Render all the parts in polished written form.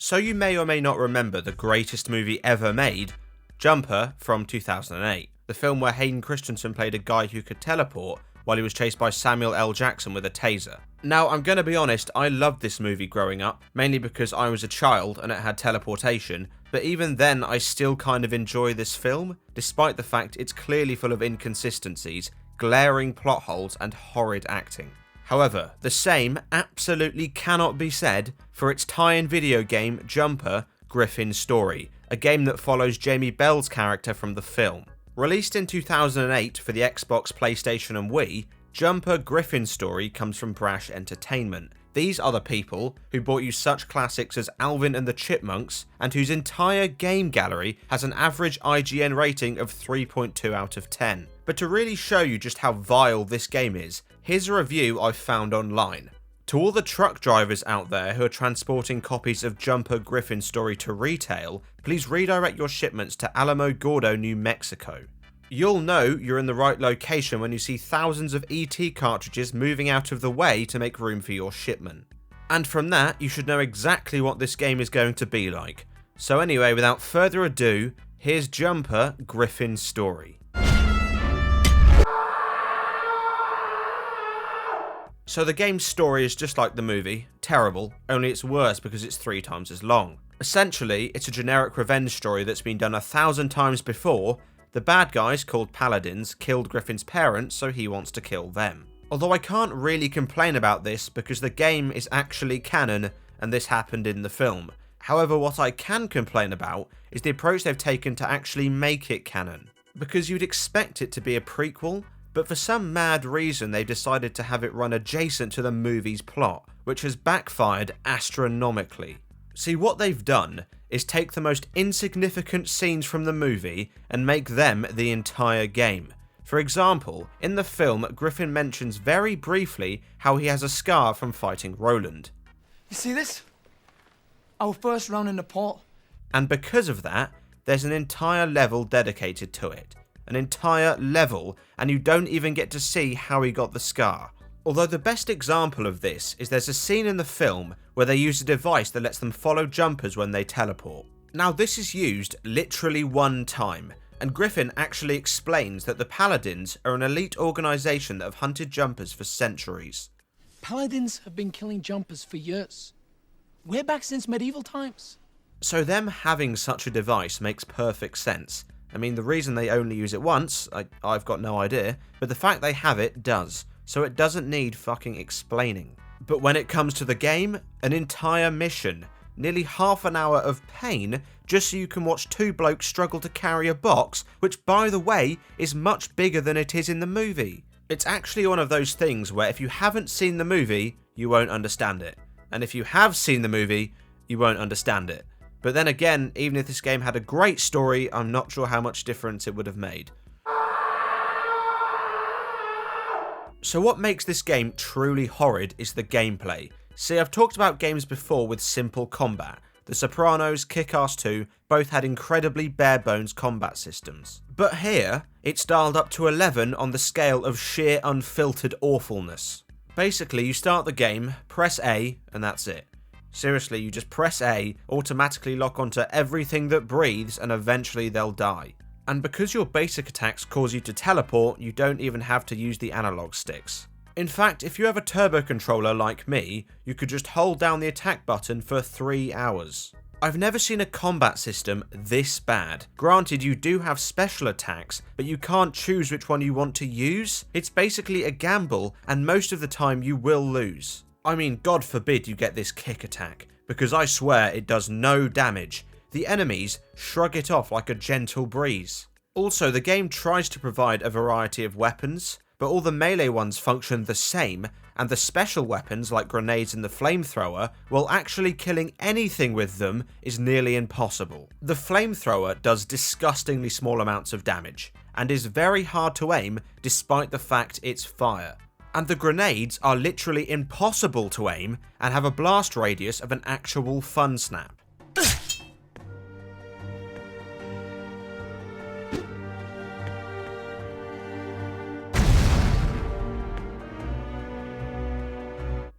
So you may or may not remember the greatest movie ever made, Jumper from 2008, the film where Hayden Christensen played a guy who could teleport while he was chased by Samuel L. Jackson with a taser. Now, I'm going to be honest, I loved this movie growing up, mainly because I was a child and it had teleportation, but even then I still kind of enjoy this film, despite the fact it's clearly full of inconsistencies, glaring plot holes and horrid acting. However, the same absolutely cannot be said for its tie-in video game Jumper, Griffins Story, a game that follows Jamie Bell's character from the film. Released in 2008 for the Xbox, PlayStation and Wii, Jumper Griffins Story comes from Brash Entertainment. These are the people who brought you such classics as Alvin and the Chipmunks, and whose entire game gallery has an average IGN rating of 3.2 out of 10. But to really show you just how vile this game is, here's a review I've found online. To all the truck drivers out there who are transporting copies of Jumper Griffins Story to retail, please redirect your shipments to Alamo Gordo, New Mexico. You'll know you're in the right location when you see thousands of ET cartridges moving out of the way to make room for your shipment. And from that, you should know exactly what this game is going to be like. So anyway, without further ado, here's Jumper Griffins Story. So the game's story is just like the movie, terrible, only it's worse because it's 3 times as long. Essentially, it's a generic revenge story that's been done 1,000 times before. The bad guys, called Paladins, killed Griffin's parents, so he wants to kill them. Although I can't really complain about this because the game is actually canon and this happened in the film. However, what I can complain about is the approach they've taken to actually make it canon. Because you'd expect it to be a prequel, but for some mad reason they've decided to have it run adjacent to the movie's plot, which has backfired astronomically. See, what they've done is take the most insignificant scenes from the movie and make them the entire game. For example, in the film, Griffin mentions very briefly how he has a scar from fighting Roland. You see this? Our first round in the port. And because of that, there's an entire level dedicated to it. An entire level, and you don't even get to see how he got the scar. Although the best example of this is there's a scene in the film where they use a device that lets them follow jumpers when they teleport. Now this is used literally one time, and Griffin actually explains that the Paladins are an elite organisation that have hunted jumpers for centuries. Paladins have been killing jumpers for years. Way back since medieval times. So them having such a device makes perfect sense. I mean, the reason they only use it once, I've got no idea, but the fact they have it does. So it doesn't need fucking explaining. But when it comes to the game, an entire mission, nearly half an hour of pain, just so you can watch 2 blokes struggle to carry a box, which by the way, is much bigger than it is in the movie. It's actually one of those things where if you haven't seen the movie, you won't understand it. And if you have seen the movie, you won't understand it. But then again, even if this game had a great story, I'm not sure how much difference it would have made. So what makes this game truly horrid is the gameplay. See, I've talked about games before with simple combat. The Sopranos, Kick-Ass 2 both had incredibly bare-bones combat systems. But here, it's dialed up to 11 on the scale of sheer unfiltered awfulness. Basically, you start the game, press A, and that's it. Seriously, you just press A, automatically lock onto everything that breathes, and eventually they'll die. And because your basic attacks cause you to teleport, you don't even have to use the analog sticks. In fact, if you have a turbo controller like me, you could just hold down the attack button for 3 hours. I've never seen a combat system this bad. Granted, you do have special attacks, but you can't choose which one you want to use. It's basically a gamble, and most of the time you will lose. I mean, God forbid you get this kick attack, because I swear it does no damage. The enemies shrug it off like a gentle breeze. Also, the game tries to provide a variety of weapons, but all the melee ones function the same, and the special weapons like grenades and the flamethrower, while actually killing anything with them is nearly impossible. The flamethrower does disgustingly small amounts of damage, and is very hard to aim despite the fact it's fire. And the grenades are literally impossible to aim and have a blast radius of an actual fun snap.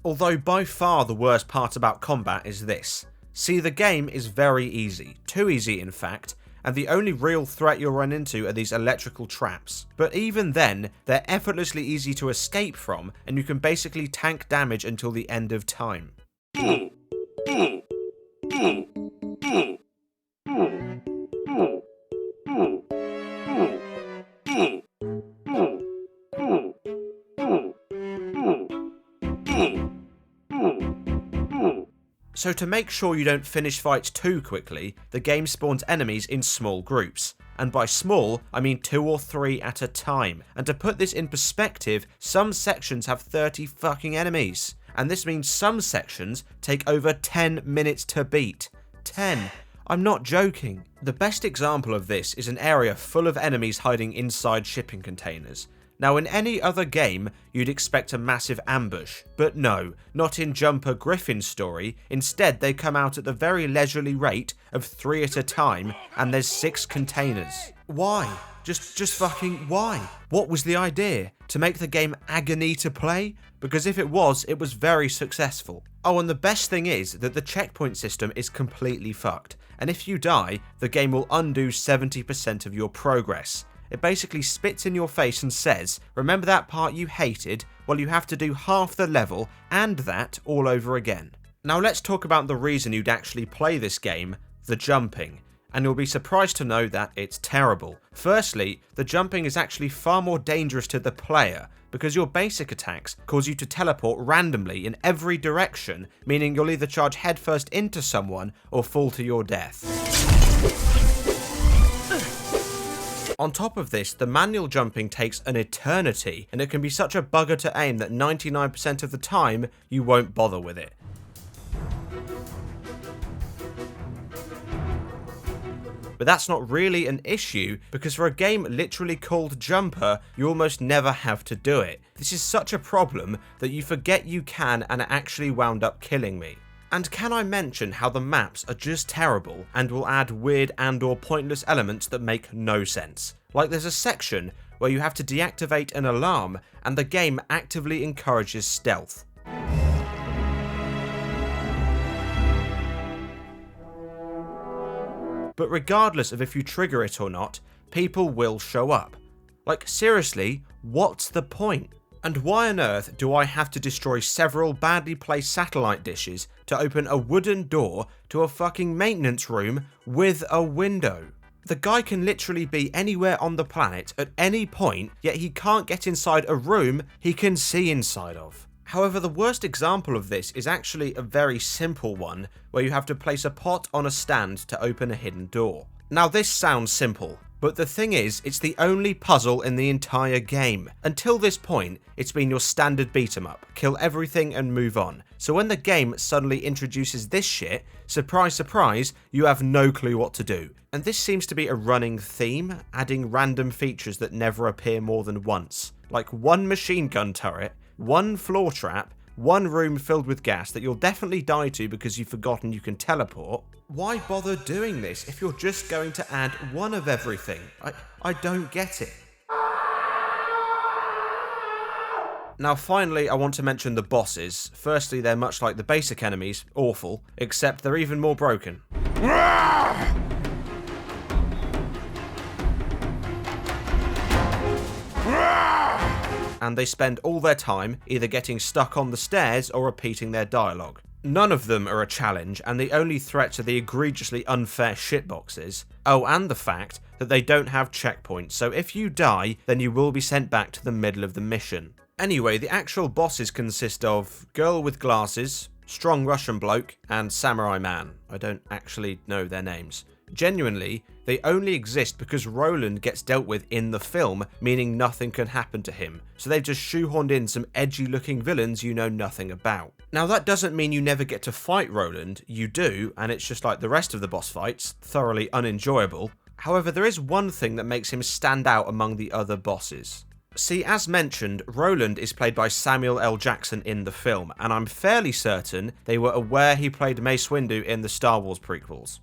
Although by far the worst part about combat is this. See, the game is very easy, too easy in fact, and the only real threat you'll run into are these electrical traps. But even then, they're effortlessly easy to escape from, and you can basically tank damage until the end of time. So to make sure you don't finish fights too quickly, the game spawns enemies in small groups. And by small, I mean 2 or 3 at a time. And to put this in perspective, some sections have 30 fucking enemies. And this means some sections take over 10 minutes to beat. 10. I'm not joking. The best example of this is an area full of enemies hiding inside shipping containers. Now, in any other game, you'd expect a massive ambush, but no, not in Jumper Griffins Story. Instead, they come out at the very leisurely rate of 3 at a time, and there's 6 containers. Why? Just fucking why? What was the idea? To make the game agony to play? Because if it was very successful. Oh, and the best thing is that the checkpoint system is completely fucked, and if you die, the game will undo 70% of your progress. It basically spits in your face and says, remember that part you hated? Well, you have to do half the level and that all over again. Now let's talk about the reason you'd actually play this game, the jumping. And you'll be surprised to know that it's terrible. Firstly, the jumping is actually far more dangerous to the player because your basic attacks cause you to teleport randomly in every direction, meaning you'll either charge headfirst into someone or fall to your death. On top of this, the manual jumping takes an eternity, and it can be such a bugger to aim that 99% of the time, you won't bother with it. But that's not really an issue, because for a game literally called Jumper, you almost never have to do it. This is such a problem that you forget you can, and it actually wound up killing me. And can I mention how the maps are just terrible and will add weird and or pointless elements that make no sense. Like there's a section where you have to deactivate an alarm and the game actively encourages stealth. But regardless of if you trigger it or not, people will show up. Like seriously, what's the point? And why on earth do I have to destroy several badly placed satellite dishes to open a wooden door to a fucking maintenance room with a window? The guy can literally be anywhere on the planet at any point, yet he can't get inside a room he can see inside of. However, the worst example of this is actually a very simple one, where you have to place a pot on a stand to open a hidden door. Now this sounds simple, but the thing is, it's the only puzzle in the entire game. Until this point, it's been your standard beat 'em up, kill everything and move on. So when the game suddenly introduces this shit, surprise surprise, you have no clue what to do. And this seems to be a running theme, adding random features that never appear more than once. Like one machine gun turret, one floor trap, one room filled with gas that you'll definitely die to because you've forgotten you can teleport. Why bother doing this if you're just going to add one of everything? I don't get it. Now finally, I want to mention the bosses. Firstly, they're much like the basic enemies, awful, except they're even more broken. And they spend all their time either getting stuck on the stairs or repeating their dialogue. None of them are a challenge, and the only threats are the egregiously unfair shitboxes. Oh, and the fact that they don't have checkpoints, so if you die, then you will be sent back to the middle of the mission. Anyway, the actual bosses consist of girl with glasses, strong Russian bloke, and samurai man. I don't actually know their names. Genuinely, they only exist because Roland gets dealt with in the film, meaning nothing can happen to him. So they've just shoehorned in some edgy looking villains you know nothing about. Now that doesn't mean you never get to fight Roland, you do, and it's just like the rest of the boss fights, thoroughly unenjoyable. However, there is one thing that makes him stand out among the other bosses. See, as mentioned, Roland is played by Samuel L. Jackson in the film, and I'm fairly certain they were aware he played Mace Windu in the Star Wars prequels.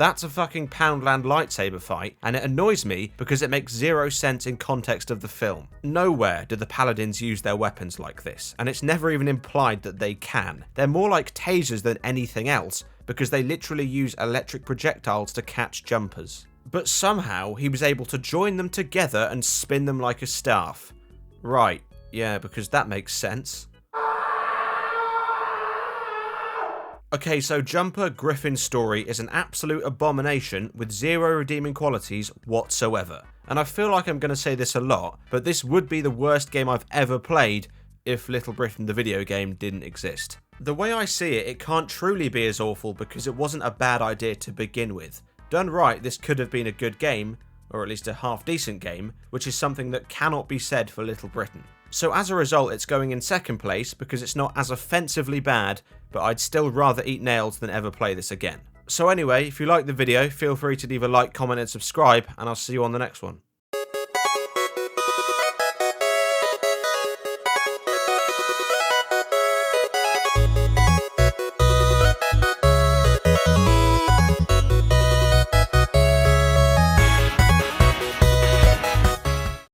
That's a fucking Poundland lightsaber fight, and it annoys me because it makes zero sense in context of the film. Nowhere do the paladins use their weapons like this, and it's never even implied that they can. They're more like tasers than anything else, because they literally use electric projectiles to catch jumpers. But somehow he was able to join them together and spin them like a staff. Right, yeah, because that makes sense. Okay, so Jumper Griffins Story is an absolute abomination with zero redeeming qualities whatsoever. And I feel like I'm going to say this a lot, but this would be the worst game I've ever played if Little Britain the video game didn't exist. The way I see it, it can't truly be as awful because it wasn't a bad idea to begin with. Done right, this could have been a good game, or at least a half-decent game, which is something that cannot be said for Little Britain. So as a result, it's going in second place because it's not as offensively bad, but I'd still rather eat nails than ever play this again. So anyway, if you liked the video, feel free to leave a like, comment and subscribe, and I'll see you on the next one.